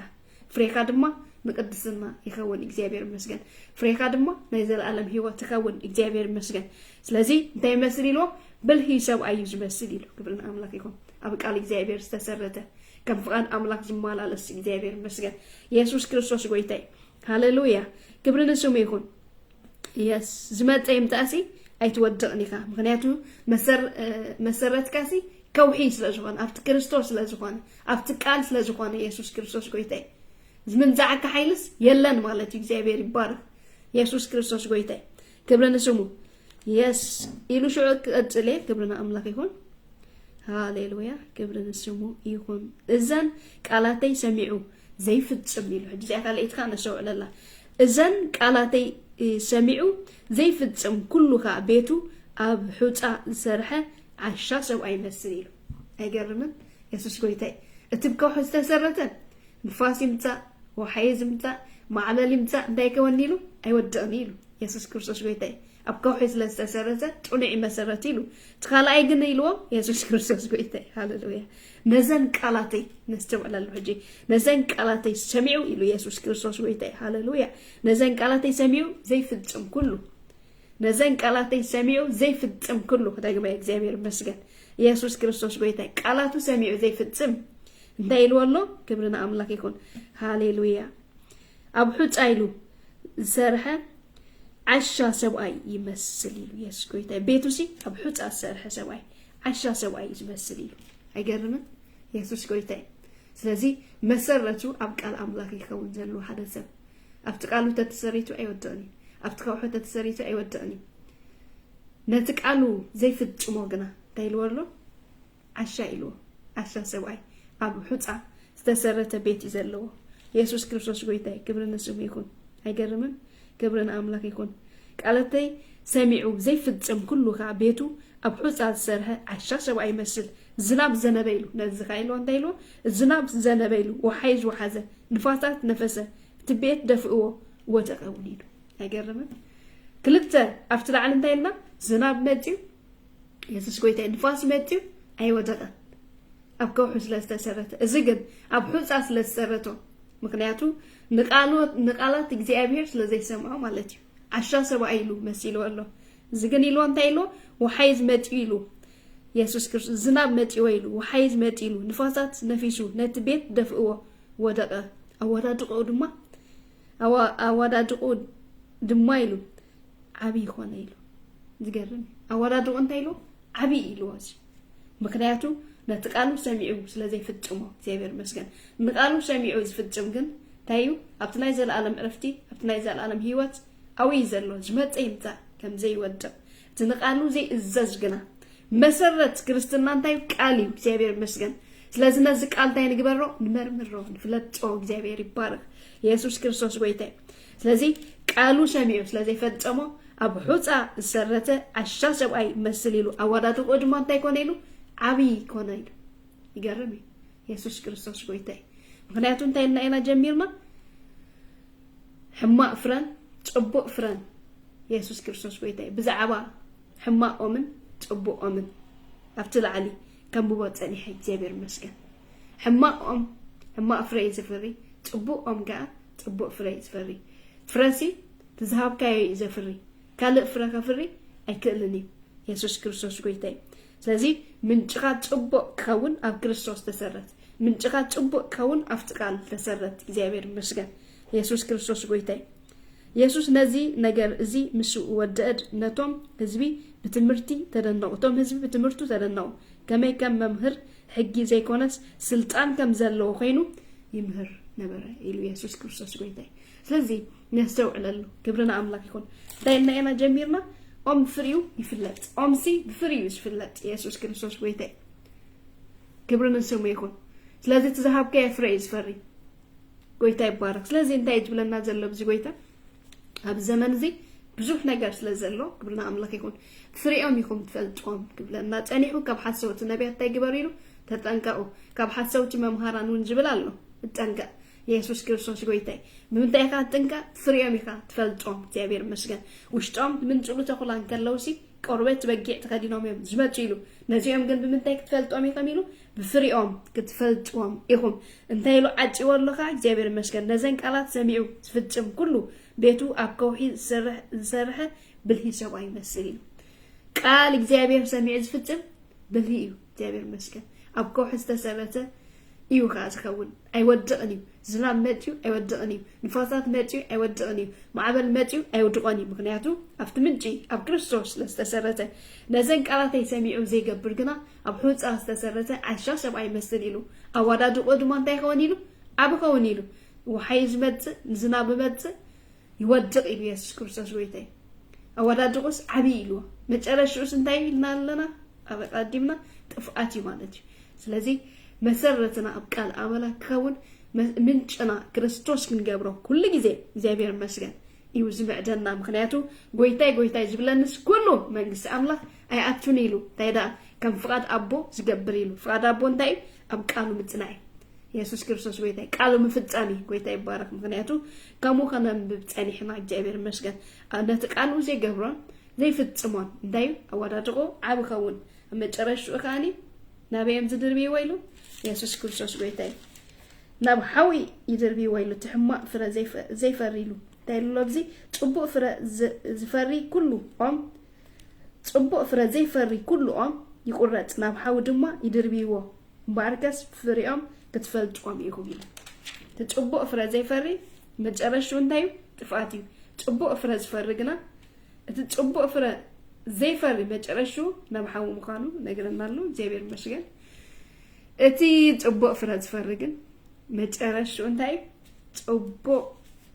ፍሬኻ ድማ ንቅድስና ይኸውን እግዚአብሔር ይመስገን ፍሬኻ ድማ ናይ ዘለኣለም ህይወት ይኸውን እግዚአብሔር ይመስገን ስለዚ እንታይ ይመስል ኢልዎ ብልሂ ሰብኣይ እዩ ዝመስል ኢሉ ክብርና ኣምላኽ ይኹን ኣብ ቃል እግዚአብሔር ዝተሰረተ ከም ፍቃድ ኣምላኽ ዝመላለስ እግዚአብሔር ይመስገን ኢየሱስ ክርስቶስ ጎይታይ ሃሌሉያ ክብሪ ንስሙ ይኹን የስ ዝመፀ ይምጣሲ ኣይትወድቕን ኢኻ ምክንያቱ መሰረትካሲ ከውሒ ስለዝኾነ ኣብቲ ክርስቶስ ስለዝኾነ ኣብቲ ቃል ስለዝኾነ ኢየሱስ ክርስቶስ ጎይታይ ዝምንዛዕካ ሓይልስ የለን ማለት እዩ እግዚአብሔር ይባረክ ኢየሱስ ክርስቶስ ጎይታይ ክብሪ ንስሙ የስ ኢሉ ሽዑ ክቅፅል ክብርና ኣምላኽ ይኹን ሃሌሉያ ክብሪ ንስሙ ይኹን እዘን ቃላተይ ሰሚዑ ዘይፍጽም ኢሉ ሕጂ እዚኣ ካልእትካ ነሰውዕለላ እዘን ቃላተይ ሰሚዑ ዘይፍጽም ኩሉካ ቤቱ ኣብ ሑፃ ዝሰርሐ ዓሻ ሰብኣይ ይመስል ኢሉ ኣይገርምን ኢየሱስ ጎይታይ እቲ ብከውሒ ዝተሰረተ ንፋስ ይምፃእ ወሓይዝ ይምፃእ ማዕበል ይምፃእ እንታይ ከወኒ ኢሉ ኣይወድቕን ኢሉ ኢየሱስ ክርስቶስ ጎይታይ ኣብ ከውሒ ስለዝተሰረተ ጡኑዕ መሰረት ኢሉ ትኻልኣይ ግን ኢልዎ ኢየሱስ ክርስቶስ ጎይታይ ሃሌሉያ ነዘን ቃላተይ ነስተውዕለሉ ሕጂ ነዘን ቃላተይ ሰሚዑ ኢሉ ኢየሱስ ክርስቶስ ጎይታይ ሃሌሉያ ነዘን ቃላተይ ሰሚዑ ዘይፍጽም ኩሉ نزين قالاتي سميعو زي فتم كله دغما እግዚአብሔር ይመስገን ኢየሱስ ክርስቶስ ጎይታ ቃላቱ ሰሚዑ زي فتم እንዳይል ወሎ ክብርና አምላክ ይሁን ሃሌሉያ አብሑጽ አይሉ ዘርሐ ዓሻ ሰብአይ ይመስል ይሉ ኢየሱስ ጎይታ ቤቱሲ አብሑጽ አሰርሐ ሰብአይ ዓሻ ሰብአይ ይመስል ይሉ አይገርምም ኢየሱስ ጎይታ ስለዚህ መሰረቱ አብቃል አምላክ ይከውን ዘሎ ሐደሰብ አፍጥቃሉ ተተሰሪቱ አይወደኒ አፍጥቃው ተተሰሪቱ አይወደኒ ነጥቃሉ زي ፍጽሞ ግና እንዳይል ወሎ ዓሻ ይሉ ዓሻ ሰብአይ አብሑጽ ተሰረተ ቤት ይዘለው ኢየሱስ ክርስቶስ ጎይታ ክብርና ስሙ ይሁን አይገርምም ክብርና አምላክ ይሁን ቃለተይ ሰሚዑ زي ፍጽም ኩሉ ካ ቤቱ አብሑጽ አሰርሐ ዓሻ ሰብአይ ይመስል ዝናብ ዘነበይሉ ነዝኻይሉ እንታይሉ ዝናብ ዘነበይሉ ወሐይዝ ወሐዘ ንፋሳት ነፈሰ ትቤት ደፍእዎ ወተቀውን ይሉ አይገርምም ክልተ አፍት ለዓል እንታይልና ዝናብ መጥዩ ኢየሱስ ጎይታ ንፋስ መጥዩ አይወደቀ አብከው ሁስለስ ተሰረተ እዝግን አብሑጽ ስለተሰረተ ምክንያቱ ንቃላት እግዚአብሔር ስለዚህ ሰማው ማለት ነው ዓሻ ሰብአይ ይሉ መስይሉ አለ ዝግን ይሉ እንታይሉ ወሐይዝ መጥዩ ይሉ ኢየሱስ ክርስቶስ ዝናብ መጥዩ ይሉ ወሐይዝ መጥዩ ይሉ ንፋሳት ነፊሱ ነትቤት ደፍእዎ ወደቀ አዋዳድቆ ድማ ይሉ አቢ ሆነ ይሉ ዝገርም አዋዳድቆ እንታይሉ አቢ ይሉ ወስ ምክንያቱ ነጥቃሉ ሰሚዑ ስለዚህ ፍጽሞ እግዚአብሔር ይመስገን ንቃሉ ሰሚዑ ዝፍጽም ግን ታዩ አብትናይ ዘላለም ዕረፍቲ አብትናይ ዘላለም ህይወት አዊ ዘሎ ዝመጽ ይምጣ ከም ዘይወደ ትንቃሉ ዘይ እዘዝ ግና መሰረት ክርስትና እንታይ ቃል እግዚአብሔር ይመስገን ስለዚህ ነዚህ ቃል ታይ ንግበሮ ንመርምሮ ንፍለጦ እግዚአብሔር ይባረክ ኢየሱስ ክርስቶስ ጎይታ ስለዚህ ቃሉ ሰሚዑ ስለዚህ ፈጽሞ አብሑጽ ሰረተ ዓሻ ሰብአይ መስል ይሉ አዋዳቱ ቆድማ እንታይ ኮነ ይሉ አቢ ኮነ ይሉ ይገርም ኢየሱስ ክርስቶስ ጎይታ ምክንያቱም ታይና አይና ጀሚርና ሕማቅ ፍረን ጽቡቅ ፍረን ኢየሱስ ክርስቶስ ጎይታ ብዛዕባ ሕማቆምን ጽቡቆምን አፍት ለዓሊ ከም ብወጸኒሕ እግዚአብሔር ይመስገን ሕማቅ ፍሬ ዝፍሪ ጽቡቆም ጋ ጽቡቅ ፍሬ ዝፍሪ ፍረሲ ትዝሃብካዮ ዘፍሪ ካልእ ፍረ ከፍሪ አይክእልኒ ኢየሱስ ክርስቶስ ጎይታ ስለዚህ ምንጭኻ ጽቡቅ ከውን ኣብ ክርስቶስ ተሰረት ምንጭኻ ጽቡቅ ከውን አፍጥቃል ተሰረት እግዚአብሔር ይመስገን ኢየሱስ ክርስቶስ ጎይታ ኢየሱስ ነዚ ነገር እዚ ምስ ወደድ ነቶም ህዝቢ በትምርቲ ተደነቁቶም ህዝቢ በትምርቱ ተደነቁ ከመይ ከም መምህር ሕጊ ዘይኮነስ ስልጣን ከም ዘለዎ ኮይኑ ይምህር ነበረ ኢሉ ኢየሱስ ክርስቶስ ጎይታ ስለዚህ ነስተውዕለሉ ክብርና አምላክ ይሁን ዳይና ጀሚርና ኦም ፍሪው ይፍለጥ ኦምሲ ፍሪው ይፍለጥ ኢየሱስ ክርስቶስ ጎይታ ክብርና ስሙ ይሁን ስለዚህ ተዛሃብከ ፍሬ ይስፈሪ ጎይታ ይባረክ ስለዚህ እንታይ ይብለና ዘሎ ብዙ ጎይታ ኣብ ዘመን እዚ ብዙሕ ነገር ስለዘሎ ክብርና አምላክ ይሁን ፍሬኦም ይኹም ትፈልጦም ክብለና ጸኒሑ ካብ ሓሰውት ነቢያት ታይግበሩ ኢሉ ተጠንቀቁ ካብ ሓሰውት መምሃራን ውን ዝብል ኣሎ ተጠንቀቅ ኢየሱስ ክርስቶስ ጎይታ ምንታይ ካ ተጠንቀ ፍሬኦም ይካ ትፈልጦም እግዚአብሔር ይመስገን ውሽጦም ምንጭሉ ተኹላን ከለውሲ ቆርበት በጊዕ ተከዲኖም እዮም ዝመጹ ኢሉ ነዚኦም ግን ብምንታይ ክትፈልጦም ይከም ኢሉ ብፍሬኦም ክትፈልጦም ይኹም እንታይ ኢሉ ዓጭወሎካ እግዚአብሔር ይመስገን ነዘን ቃላት ሰሚዑ ዝፍጽም ኩሉ ቤቱ ኣብ ከውሒ ዝሰርሐ ብልሂ ሰብኣይ ይመስል ኢሉ ቃል እግዚአብሔር ሰሚዑ ዝፍጽም ብልሂ እዩ እግዚአብሔር ይመስገን ኣብ ከውሒ ዝተሰረተ እዩ ካ ዝኸውን ኣይወድቕን እዩ ዝናብ መጥዩ ኣይወድቕን እዩ ንፋሳት መጥዩ ኣይወድቕን እዩ ማዕበል መጥዩ ኣይወድቕን እዩ ምክንያቱ ኣብቲ ምንጪ ኣብ ክርስቶስ ዝተሰረተ ነዘን ቃላተይ ሰሚዑ ዘይገብር ግና ኣብ ሕንፃ ዝተሰረተ ዓሻ ሰብኣይ ይመስል ኢሉ ኣዋዳድቆ ድማ እንታይ ይኸውን ኢሉ ኣብ ኸውን ኢሉ ወሓይ ዝመፅእ ዝናብ መፅእ ይወድቕ ኢሉ ኢየሱስ ክርስቶስ ጎይታ ኣዋዳድቆስ ዓብይ ኢሉ መጨረሻውስ እንታይ ኢልና ኣለና ኣብ ቀዲምና ጥፍኣት እዩ ማለት እዩ ስለዚህ መሰረትና አብቃል አምላክ ከውን ምንጭና ክርስቶስ ክንገብሮ ኩሉ ጊዜ እግዚአብሔር ይመስገን እዩ ዝምዕደና ምክንያቱ ጎይታይ ዝብለንስ ኩሉ መንግስት አምላክ አይአቱን ኢሉ ታይዳ ከም ፍቃድ አቦ ዝገብር ኢሉ ፍቃድ አቦ እንታይ አብቃሉ ምጽናይ ኢየሱስ ክርስቶስ ጎይታይ ቃሉ ምፍጻሚ ጎይታይ ይባረክ ምክንያቱ ከሙ ከነም ብጸኒሕና እግዚአብሔር ይመስገን አንተ ቃሉ ዘይገብሮን ዘይፍጽሞን እንታይ አዋዳድቆ አብ ከውን መጨረሻው ካኒ ናበየም ዝድርቢ ወይሉ ኢየሱስ ክርስቶስ ጎይታይ ናብ ሓዊ ይድርቢ ወይሉ ትሕማቅ ፍረ ዘይፈሪሉ تايلو بزي صبو فرا زفري كله صبو فرا زي فري كله يقرط ناب حاو دما يدربيو باركس فريام كتفلطوم يكون تصبو فرا زي فري مجرشو انتايو طفاتيو صبو فرا زفرغنا تصبو فرا زي فري مجرشو ناب حاو مخانو نغرنالو زيبير مشغل اتي صبو فرا زفرغن مجرشو انتايو صبو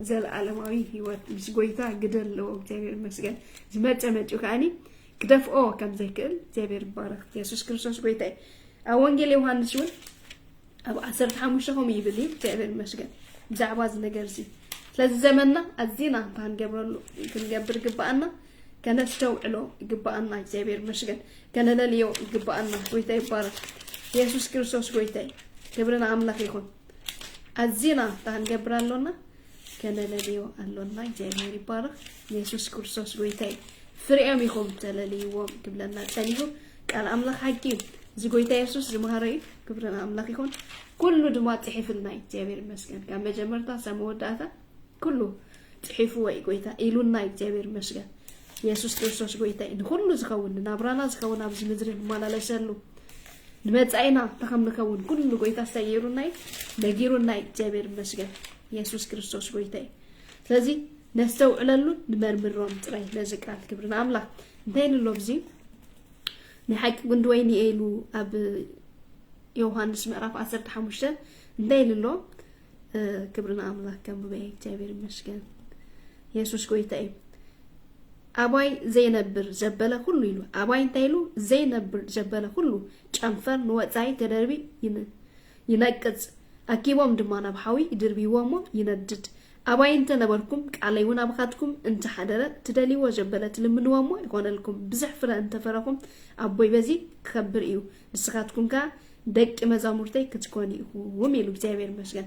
زلعلماوي هيوت مش غويتا غدلو زيبير مشغل زمطمطو كاني كدفኦ كم زيكل زيبير بارك يسوع كريستوس غويتاي اونجيل يوحنس شون ابو 15 يبلي زيبير مسجن بزعباز نغرزي ስለዚህ ዘመንና አዚና ባንገብረሉ ክንገብር ግባአና ከነስተውዕሎ ግባአና እግዚአብሔር መስገን ከነለልዮ ግባአና ጎይታ ይባረክ ኢየሱስ ክርስቶስ ጎይታይ ክብርና አምላክ ይሁን አዚና ባንገብራለውና ከነለልዮ አለውና እግዚአብሔር ይባረክ ኢየሱስ ክርስቶስ ጎይታይ فريام يخوم تلالي وام قبلنا تانيه قال أملاك حكيم زي قويتا يسوس زي مهاري قبلنا أملاك يخون كله دماء تحيف النايت جابير مسكن كان بجمرتا سمو داتا كله تحيفوا وي قويتا إلو النايت جابير مسكن يسوس كريستوس قويتا إن كله زخون نابرانا زخون أبز مدرين مالا لسلو نمت عينا تخم نكون كله قويتا سييرو النايت نجيرو النايت جابير مسكن يسوس كريستوس قويتا لذي نستوعللو نمرمرون تراي لزكات كبرنا أملاك دين اللوبزي نحكي قندويني إيلو أب يوحنس مقرف 15 دين اللو كبرنا أملاك كم ببيك جابير مسكن يسوس كويتاي أباي زينبر زبالة كله يلو أباي تايلو زينبر زبالة كله جنفر نواتاي تدربي ينكز أكيبهم دمانا بحاوي يدربي وامو يندد أباي انت نبركم عليون أبخاتكم انت حدرة تدالي وجبلت لمنوامو يكون لكم بزحفرة انت فرقم أبوي بزي خبر إيو نسخاتكم كا دك مزامورتي كتكوني وميلو بزيبير مسجن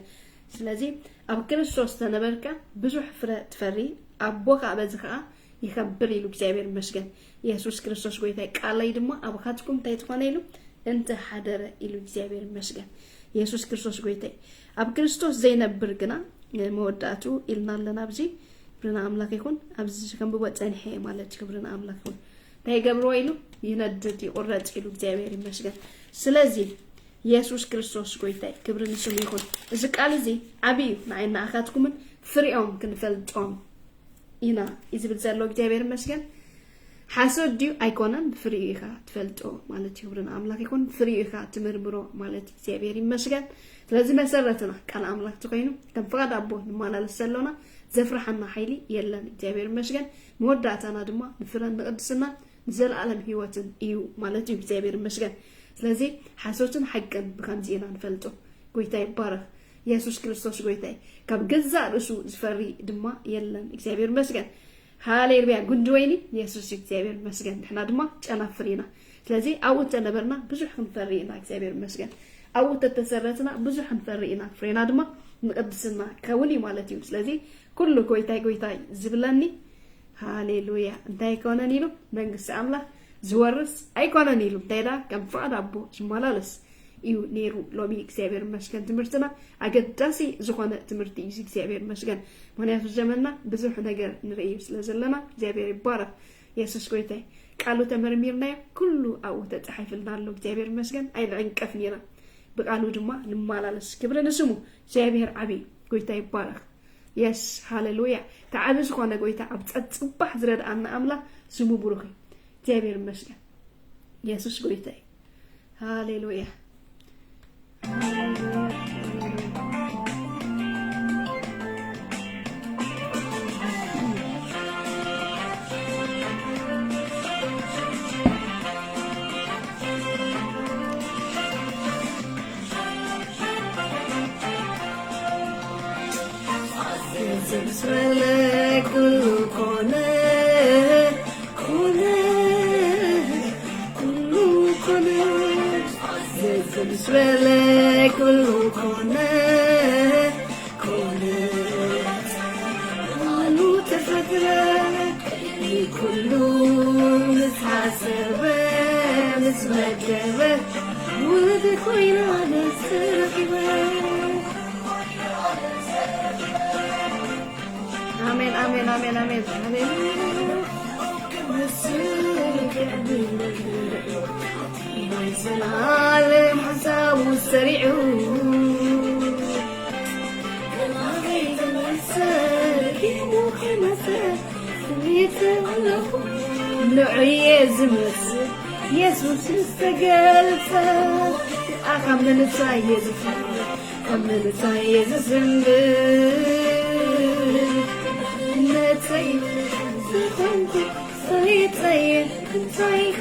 سلازي أبو كريستوس تنبركا بزحفرة تفري أبوك أبزخا يخبر إيلو بزيبير مسجن يسوس كريستوس قويتاي كالي دمو أبخاتكم تايتكوني إيلو انت حدرة إيلو بزيبير مسجن يسوس كريستوس قويتاي أبو كريستوس زينب برقنا موداتو إلنا لنا بزي برنا أملاك يكون أبزي كم بواتين حي مالك برنا أملاك يكون تاي قبروا إلو ينددي أورد إلو بزيبير مسجن سلازي يسوس كريستوس قويتاي كبرنا سم يكون إذا قال زي عبي معنا أخاتكم فريقهم كنفلتهم إنا إذا بتزالوا بزيبير مسجن حاسود ديو أيقونن فريقها تفلتو مالك برنا أملاك يكون فريقها تمرمرو مالك بزيبير مسجن لازم مسرتنا كان أملاك تقينو كان فقط أبوه نمانا لسلونا زفرحنا حيلي يلن جابير مشغن موداتنا دما نفرن نقدسنا نزل عالم هيوتن إيو مالتي جابير مشغن لازم حاسوتن حقا بخمزينا نفلتو قويتاي بارك يسوس كريستوس قويتاي كاب جزا رسو زفري دما يلن جابير مشغن هالي ربيع قندويني يسوس جابير مشغن نحنا دما جانا فرينا لازم أول تنبرنا بزوح نفرينا جابير مشغن أو تتسرتنا بزح نفرقنا فرينا دما نقدسنا كوني مالتي لذي كل كويتاي زبلاني هاليلويا انتي كونا نيلو ننقص عمله زورس أي كونا نيلو تيدا كم فعد أبو جمالالس إيو نيرو لومي كسابير مشكن تمرتنا أجد داسي زخانة تمرتي يزي كسابير مشكن مانيا في الزمننا بزح نجر نريوس لزلنا زابير بارا يسوس كويتاي قالوا تمرميرنا كله أو تتحفلنا له كسابير مشكن أي العنك أفنينا بقالوا دما نمالالس كبرنا سمو زابير عبي قويتا يبارك يس هاللويا تعالوا سخوانا قويتا أبتصبح زرد أن أملا سمو بروخي زابير مسجن يسوس قويتا هاللويا زمسرلك كله كونه زمسرلك كله كونه قالوا تفكرك كله متحسبة متمكبة ودك وين على السرقبة آمين አሜን አሜን አሜን سلام حساب السريع كما غيب المساك مخمسة يتغلق نوعي زمس يسوس استقلت أخم نتايز أخم نتايز زنبل نتايز زخنت صيتايز نتايز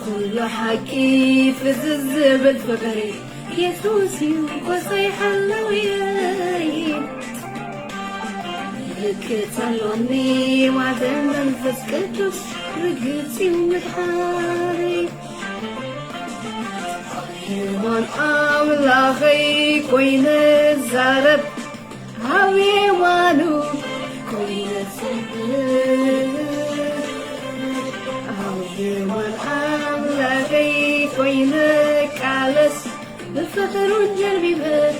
كل حكي فز الزبد فقري يسوسي وصيح اللوياي لكتلوني وعدم الفز كتوس رقتي ومتحاري يومان أملاخي كوين الزارب هاوي وانو كوين الزبد يومان أملاخي كوينك عالس بالفخر والجربي بس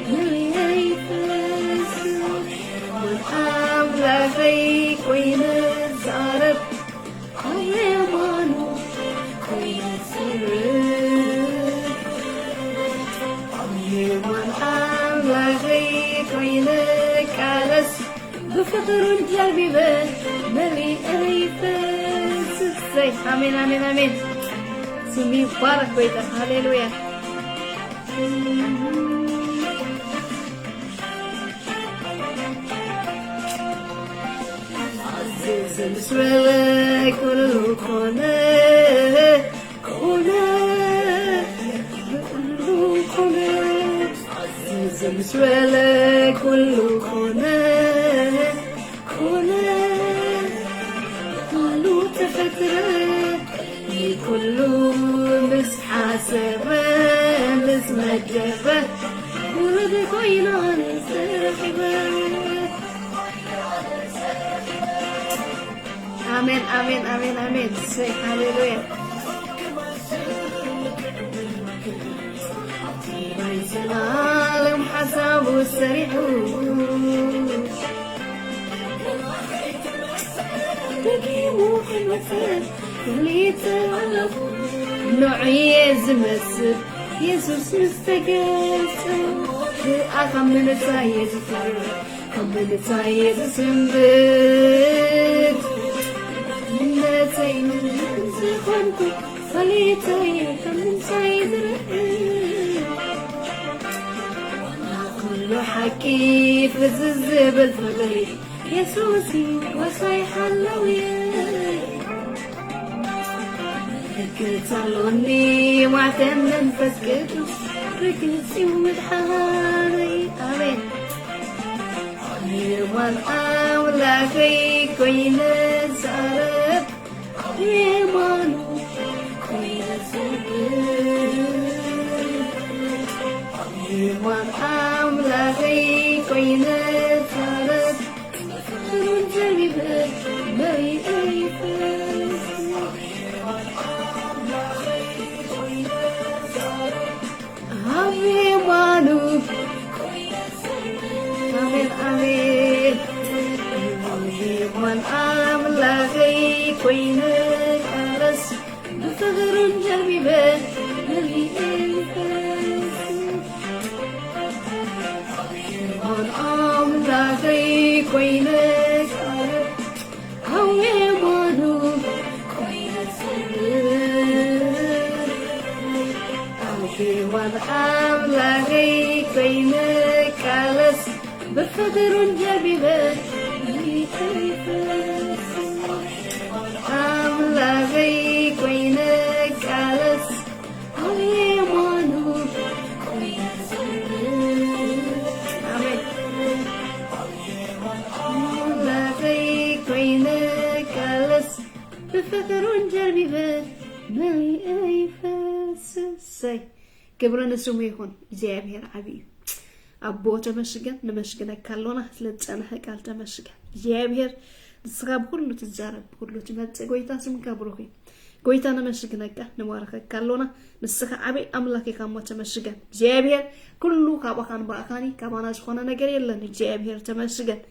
ملياي فلس يومان أملاخي كوينك زارب حيوانو كوينك سرب يومان أملاخي كوينك عالس بالفخر والجربي بس ملياي فلس آمين آمين آمين سمي بارك بيتا هاليلويا عزيز المسوالة كله كونه عزيز المسوالة كله كونه كله مس حاسبة مس مجبة ورد كوينان سرحبة آمين آمين آمين آمين سي هاليلويا ليس العالم حسابه السريع تقيمو حمسان نوعي زمس يسوس مستقاس أخمن تايز خمن تايز سنبت نتاين زخنكو فليتاين خمن تايز كل حكي فز الزبل فغري يسوسي وصيح اللوياي كتلوني وعدم ننفس كتوس ركنسي ومتحاري آمين يوان أملاخي كوين الزارب يمانو كوين الزارب يوان أملاخي كوين الزارب رنجري بك مري أيفاس Amanu, Amin Amin, Yuman Amlahi Queenek Alas, Bufagurun Jarbibe, Nali Elfas. Yuman Amlahi Queenek Alas, Amanu, يوان أملاخي كوينك عالس بفقر جبيبة أملاخي كوينك عالس أميمانو أملاخي كوينك عالس بفقر جبيبة ملي أيفاس سي كبرنا سمو يكون እግዚአብሔር አብይ አቦ ተመስገን ለመስገን ካለውና ስለጸናህ ቃል ተመስገን እግዚአብሔር ዝስራብ ሁሉ ትዛረብ ሁሉ ትመጽ ጎይታ ስም ካብሮኺ ጎይታ ነመስግነካ ንባረከካ አለና ንስኻ ዓበይ አምላክ ኢኻ ተመስገን እግዚአብሔር ኩሉ ካባኻን ባኻኒ ካባና ዝኾነ ነገር የለን እግዚአብሔር ተመስገን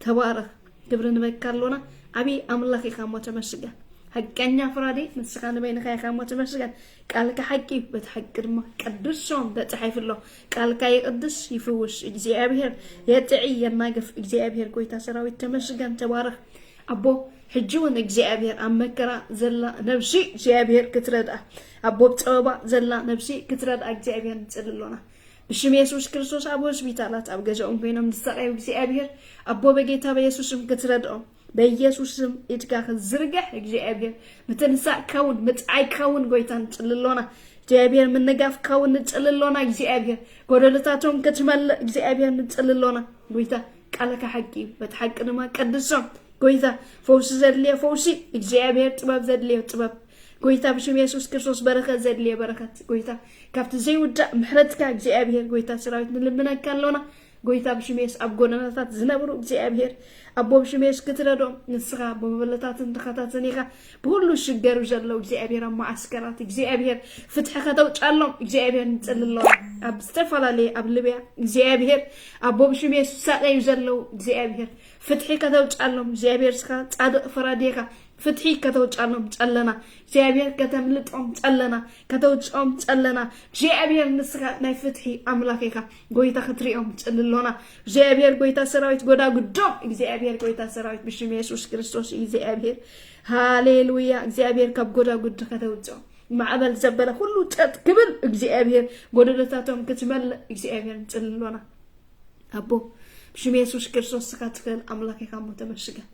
ተባረክ ክብር ንበካ አለና ዓበይ አምላክ ኢኻ ተመስገን حقኛ ፍራዴ ንስኻነ በይንኻ ኢኻ ተመስገን ቃልካ حቂ በተሐቅ ድማ ቅዱስም ተጻሒፍሎ ቃልካ ይቅድስ ይፍውስ እግዚአብሔር የጥዒ የናገፍ እግዚአብሔር ጎይታ ሰራዊት ተመስገን ተባረክ አቦ حجون እግዚአብሔር አመከራ ዘላ ነፍሲ እግዚአብሔር ክትረዳ አቦ ጸባ ዘላ ነፍሲ ክትረዳ እግዚአብሔር እንጽልሎና بشم يسوع كريستوس أبو سبيتالات أبجزهم بينهم نستقيم እግዚአብሔር አቦ በጌታ በኢየሱስም ክትረዳው በኢየሱስም እትጋህ ዝርገህ እግዚአብሔር ምትንሳእ ካውን ምጽአይ ካውን ጎይታን ጽልሎና እግዚአብሔር ምንጋፍ ካውን ጽልሎና እግዚአብሔር ጎደለታቶም ክትመል እግዚአብሔር ጽልሎና ጎይታ ቃልካ حቂ በተሐቅንማ ቅዱስም ጎይታ ፈውስ ዘድልየ ፈውሲ እግዚአብሔር ጥበብ ዘድልየ ጥበብ ጎይታ በሽም ኢየሱስ ክርስቶስ በረከት ዘድልየ በረከት ጎይታ ካብት ዘይውዳ ምሕረትካ እግዚአብሔር ጎይታ ሰራዊት ንልምነካ አለና ጎይታ በሽም ኢየሱስ አብጎነናታት ዝነብሩ እግዚአብሔር አቦ በሽም ኢየሱስ ክትረዶም ንስኻ በመበለታትን ተኸታተኒኻ በሁሉ ሽገሩ ዘለው እግዚአብሔር ማዓስከራት እግዚአብሔር ፍትሕ ከተውጫሎም እግዚአብሔር ንጽልሎ አብ ዝተፈላልየ አብ ልብያ እግዚአብሔር አቦ በሽም ኢየሱስ ሳቀዩ ዘለው እግዚአብሔር ፍትሕ ከተውጫሎም እግዚአብሔር ስኻ ጻድቅ ፈራዴኻ ፍትሒ ከተውጫሎም ጸለና እግዚአብሔር ከተምልጦም ጸለና ከተውጫም ጸለና እግዚአብሔር ንስኻ ናይ ፍትሒ አምላክኻ ጎይታ ክትሪኦም ጸልሎና እግዚአብሔር ጎይታ ሰራዊት ጎዳ ጉዶም እግዚአብሔር ጎይታ ሰራዊት በሽም ኢየሱስ ክርስቶስ እግዚአብሔር ሃሌሉያ እግዚአብሔር ካብ ጎዳ ጉድ ከተውጫም ማዕበል ዘበለ ሁሉ ጸጥ ክብል እግዚአብሔር ጎደለታቶም ክትመል እግዚአብሔር ጸልሎና አቦ በሽም ኢየሱስ ክርስቶስ ስካትከል አምላክኻ ተመስገን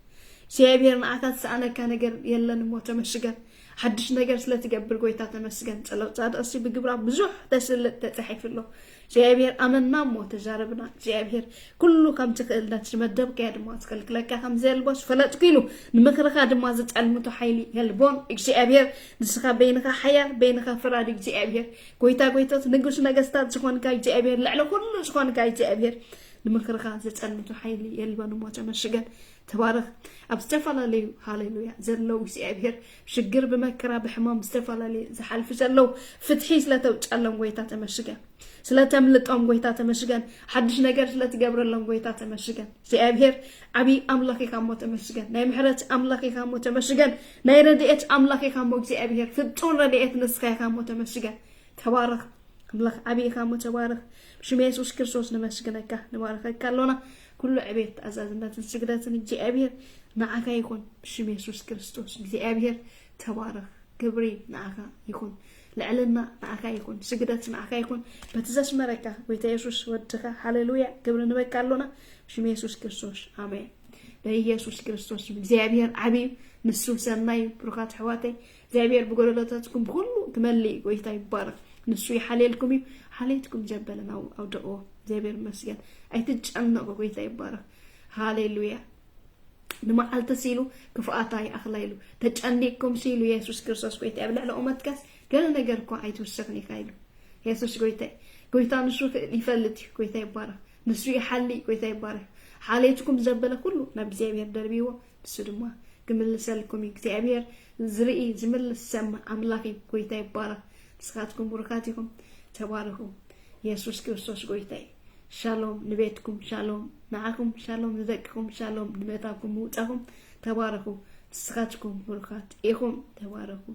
እግዚአብሔር ናአታት ሰአነካ ነገር የለን ሞተ መስገን حدش ነገር ስለተገብር ጎይታ ተመስገን ጸሎት ጻድቅሲ በግብራ ብዙሕ ተስልጥ ተጻሒፍሎ እግዚአብሔር አመና ሞተ ዛረብና እግዚአብሔር ኩሉ ከም ትክእልነት መደብከ ያድማ ተከልክለካ ከም ዘልቦስ ፈለጥኪሉ ንምክርካ ድማ ዘጻልምቱ ኃይሊ የልቦን እግዚአብሔር ንስኻ በይንካ ሓያል በይንካ ፍራድ እግዚአብሔር ጎይታ ጎይታት ንጉስ ነገስታት ዝኾንካ እግዚአብሔር ልዕለ ኩሉ ዝኾንካ እግዚአብሔር ንምክርካ ዘጻልምቱ ኃይሊ የልቦን ሞተ መስገን تبارك أبستفعل هاليلويا زلوا እግዚአብሔር ሽግር በመከራ በሕማም استفعل زحلف زلوا فتحي ስለተውጫለም ጎይታ ተመስገን ስለተምልጦም ጎይታ ተመስገን حدش ነገር ስለተገብረለም ጎይታ ተመስገን እግዚአብሔር አቢ አምላክካ ሞ ተመስገን ናይ ምሕረት አምላክካ ሞ ተመስገን ናይ ረድኤት አምላክካ ሞ እግዚአብሔር ፍጹም ረድኤት ንስኻካ ሞ ተመስገን ተባረክ አምላክ አቢካ ሞ ተባረክ በሽም ኢየሱስ ክርስቶስ ነመስገነካ ንባረከካ አለና كل عبيد أزازنا تنسجدات እግዚአብሔር نعك يكون بشم يسوع كريستوس እግዚአብሔር تبارك كبري نعك يكون لعلنا نعك يكون سجدات نعك يكون بتزاس مركا ويتا يسوع ودك هاليلويا كبرنا نبكي علونا بشم يسوع كريستوس آمين بيسوع كريستوس እግዚአብሔር عبيد نسو سناي بركات حواتي እግዚአብሔር بقولاتكم كله تملي ويتا يبارك نسو يحللكم حليتكم جبلنا أو دعوة እግዚአብሔር መስገን አይትጨነቁ ጎይታ ይባረክ ሃሌሉያ ንማ አልተሲሉ ክፋአታይ አخلاይሉ ተጨንቆም ሲሉ ኢየሱስ ክርስቶስ ጎይታ ያብላለ ኡመትካስ ገለ ነገርኩ አይተወሰክኒ ካይሉ ኢየሱስ ጎይታ ንሱ ይፈልጥ ጎይታ ይባረክ ንሱ ይሐሊ ጎይታ ይባረክ ሓሌትኩም ዘበለ ሁሉ ናብ እግዚአብሔር ደርቢዎ ንሱ ድማ ግምልሰልኩም እግዚአብሔር ዝርኢ ዝምልስ ሰማ አምላክ ጎይታ ይባረክ ንስኻትኩም በረካትኩም ተባረኩ ኢየሱስ ክርስቶስ ጎይታ شالوم نبيتكم شالوم معكم شالوم نذكركم شالوم نبيتكم وتاكم تباركوا سخاتكم بركات إيكم تباركوا